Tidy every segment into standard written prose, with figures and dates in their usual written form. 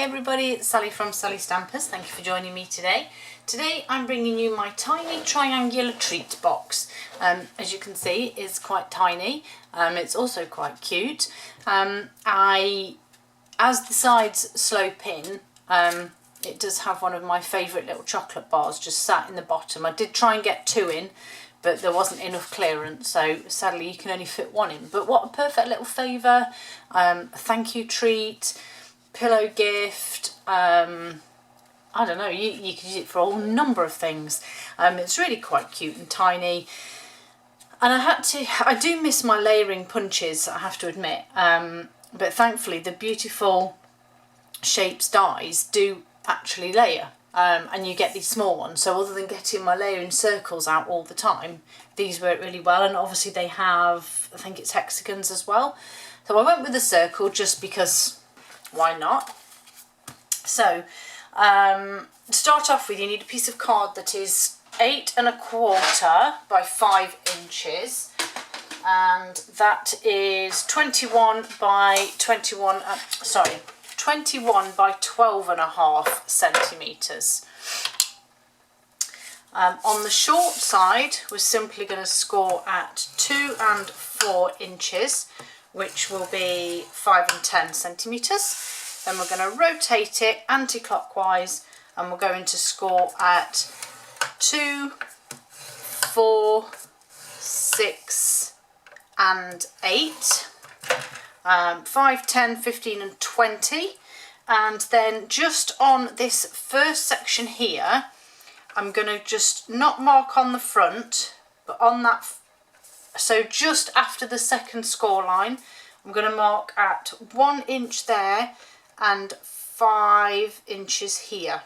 everybody, it's Sally from Sallystampers. Thank you for joining me today. Today I'm bringing you my tiny triangular treat box. As you can see, it's quite tiny. It's also quite cute. As the sides slope in, it does have one of my favourite little chocolate bars just sat in the bottom. I did try and get two in, but there wasn't enough clearance, so sadly you can only fit one in. But what a perfect little favour, a thank you treat, pillow gift, I don't know, you can use it for a whole number of things. It's really quite cute and tiny. And I do miss my layering punches, I have to admit, but thankfully the beautiful shapes dies do actually layer. And you get these small ones, so other than getting my layering circles out all the time, these work really well. And obviously they have, I think it's hexagons as well, so I went with a circle just because why not. So to start off with, you need a piece of card that is 8 1/4 by 5 inches, and that is 21 by 21 by 12.5 centimetres. On the short side, we're simply going to score at 2 4 inches, which will be 5 and 10 centimetres. Then we're going to rotate it anti-clockwise, and we're going to score at 2, 4, 6 and 8. 5, 10, 15 and 20. And then just on this first section here, I'm going to just not mark on the front, but on that, so just after the second score line, I'm going to mark at 1 inch there and 5 inches here,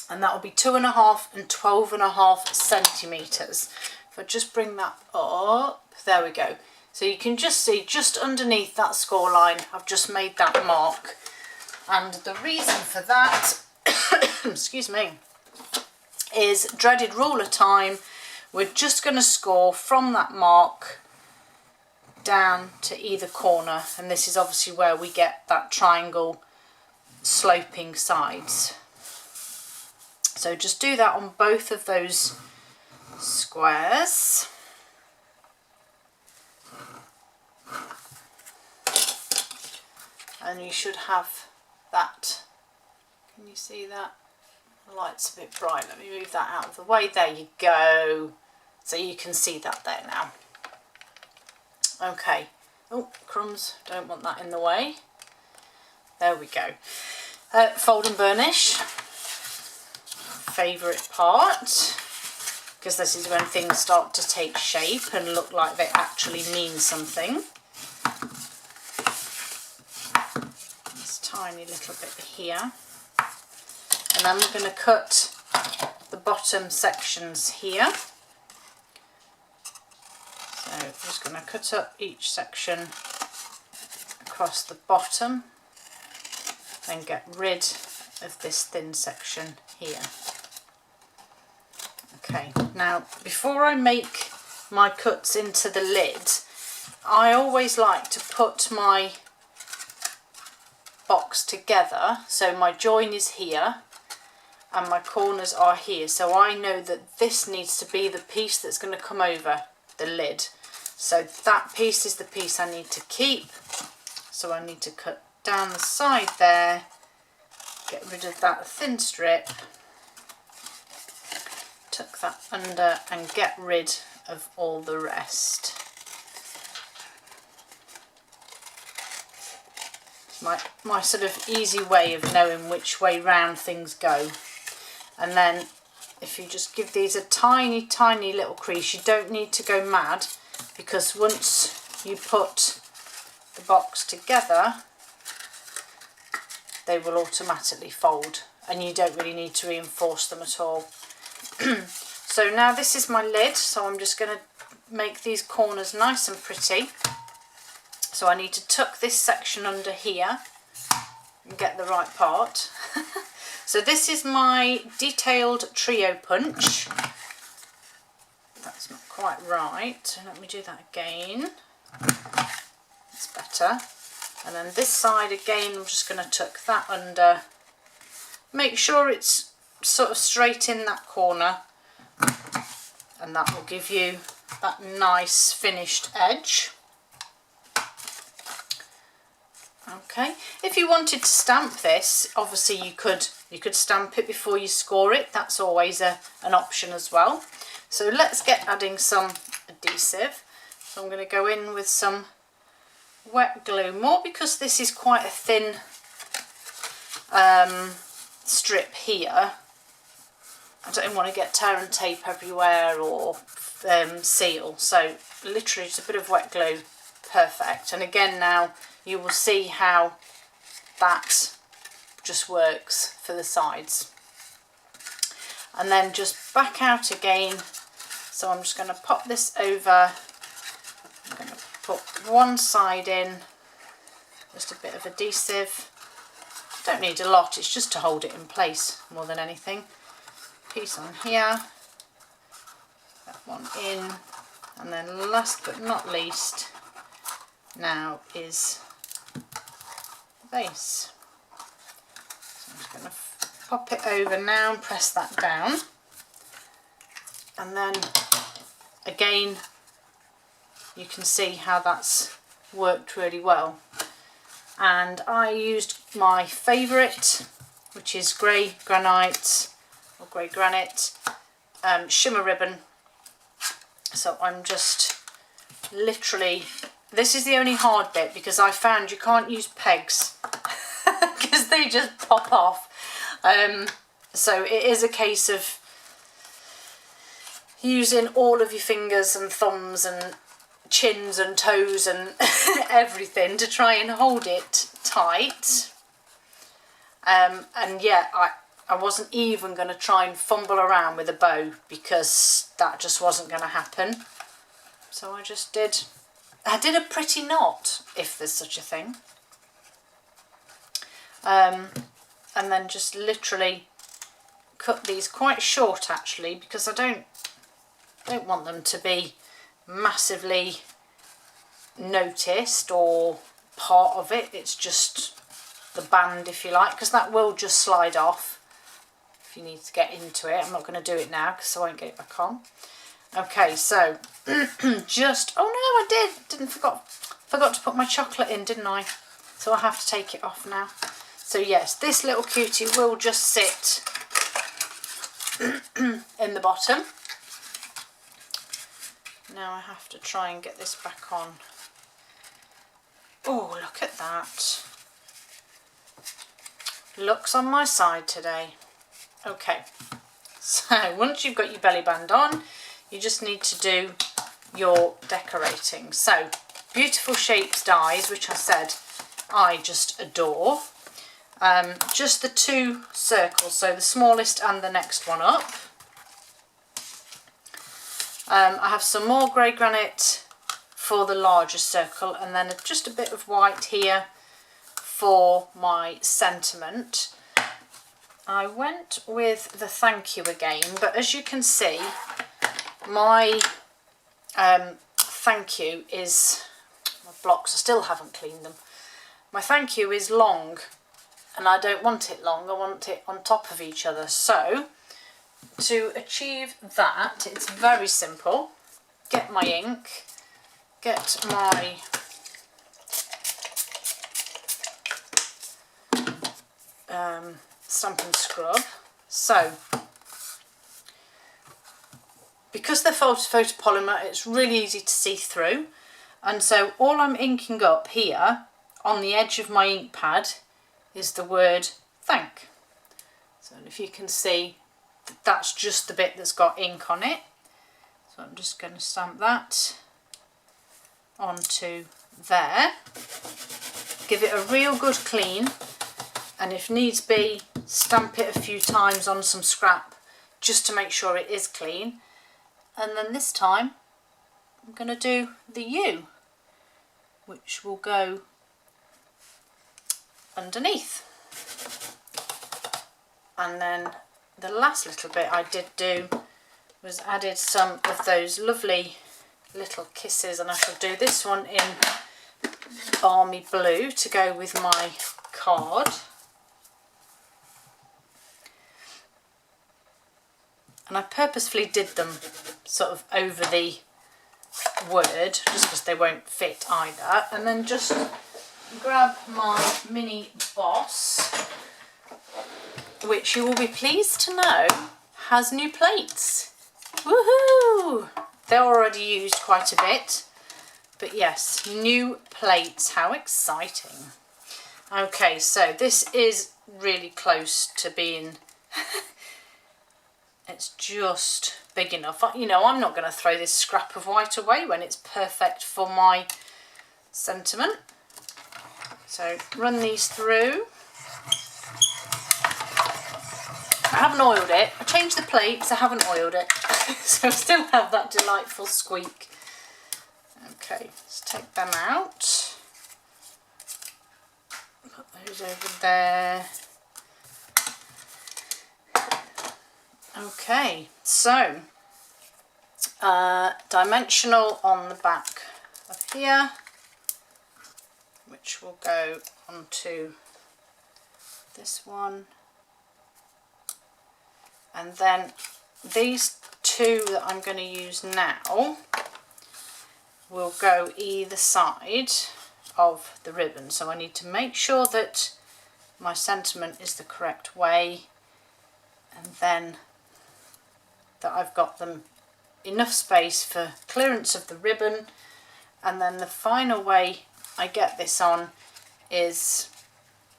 and that will be 2.5 and 12.5 centimetres. If I just bring that up, there we go. So you can just see just underneath that score line, I've just made that mark. And the reason for that, excuse me, is dreaded ruler time. We're just going to score from that mark down to either corner, and this is obviously where we get that triangle sloping sides. So just do that on both of those squares. And you should have that. Can you see that? The light's a bit bright. Let me move that out of the way. There you go. So you can see that there now. Okay. Oh, crumbs. Don't want that in the way. There we go. Fold and burnish. Favourite part. Because this is when things start to take shape and look like they actually mean something. Tiny little bit here, and then we're going to cut the bottom sections here. So I'm just going to cut up each section across the bottom and get rid of this thin section here. Okay, now before I make my cuts into the lid, I always like to put my box together, so my join is here and my corners are here, so I know that this needs to be the piece that's going to come over the lid. So that piece is the piece I need to keep, so I need to cut down the side there, get rid of that thin strip, tuck that under and get rid of all the rest. My sort of easy way of knowing which way round things go. And then if you just give these a tiny little crease, you don't need to go mad, because once you put the box together they will automatically fold and you don't really need to reinforce them at all. So now this is my lid, so I'm just going to make these corners nice and pretty. So I need to tuck this section under here and get the right part. So this is my detailed trio punch. That's not quite right. Let me do that again. That's better. And then this side again, I'm just going to tuck that under. Make sure it's sort of straight in that corner, and that will give you that nice finished edge. Okay, if you wanted to stamp this, obviously you could stamp it before you score it. That's always an option as well. So let's get adding some adhesive. So I'm going to go in with some wet glue, more because this is quite a thin strip here. I don't want to get tear and tape everywhere or seal, so literally just a bit of wet glue, perfect. And again, now you will see how that just works for the sides. And then just back out again. So I'm just going to pop this over. I'm going to put one side in, just a bit of adhesive. Don't need a lot, it's just to hold it in place more than anything. Piece on here, that one in, and then last but not least now is the base. So I'm just going to pop it over now and press that down, and then again you can see how that's worked really well. And I used my favourite, which is grey granite or grey granite shimmer ribbon. So I'm just literally, this is the only hard bit because I found you can't use pegs because they just pop off. So it is a case of using all of your fingers and thumbs and chins and toes and everything to try and hold it tight. And yeah, I wasn't even going to try and fumble around with a bow because that just wasn't going to happen. So I just did a pretty knot, if there's such a thing. And then just literally cut these quite short actually, because I don't want them to be massively noticed or part of it. It's just the band, if you like, because that will just slide off if you need to get into it. I'm not going to do it now because I won't get it back on. Okay, so just, oh no, forgot to put my chocolate in, didn't I? So I have to take it off now. So yes, this little cutie will just sit in the bottom. Now I have to try and get this back on. Oh, look at that. Looks on my side today. Okay, so once you've got your belly band on, you just need to do your decorating. So, beautiful shapes dies, which I said I just adore. Just the two circles, so the smallest and the next one up. I have some more grey granite for the larger circle, and then just a bit of white here for my sentiment. I went with the thank you again, but as you can see, my thank you is, my blocks, I still haven't cleaned them. My thank you is long, and I don't want it long, I want it on top of each other. So to achieve that, it's very simple. Get my ink, get my stamp and scrub. So because they're photopolymer, it's really easy to see through, and so all I'm inking up here on the edge of my ink pad is the word thank. So if you can see, that's just the bit that's got ink on it. So I'm just going to stamp that onto there. Give it a real good clean, and if needs be, stamp it a few times on some scrap just to make sure it is clean. And then this time I'm going to do the U, which will go underneath. And then the last little bit I did do was added some of those lovely little kisses, and I shall do this one in army blue to go with my card. And I purposefully did them sort of over the word just because they won't fit either. And then just grab my mini boss, which you will be pleased to know has new plates. Woohoo! They're already used quite a bit, but yes, new plates, how exciting. Okay, so this is really close to being it's just big enough. You know, I'm not going to throw this scrap of white away when it's perfect for my sentiment. So run these through. I haven't oiled it. I changed the plates, I haven't oiled it. So I still have that delightful squeak. Okay, let's take them out. Put those over there. Okay, so dimensional on the back of here, which will go onto this one, and then these two that I'm going to use now will go either side of the ribbon. So I need to make sure that my sentiment is the correct way, and then that I've got them enough space for clearance of the ribbon. And then the final way I get this on is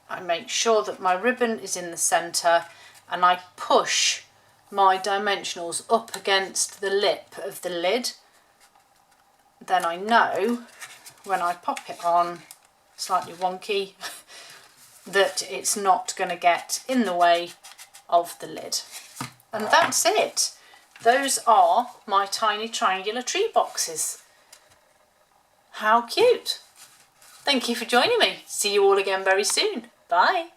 I make sure that my ribbon is in the centre and I push my dimensionals up against the lip of the lid. Then I know when I pop it on, slightly wonky, that it's not going to get in the way of the lid. And that's it. Those are my tiny triangular tree boxes. How cute! Thank you for joining me. See you all again very soon. Bye.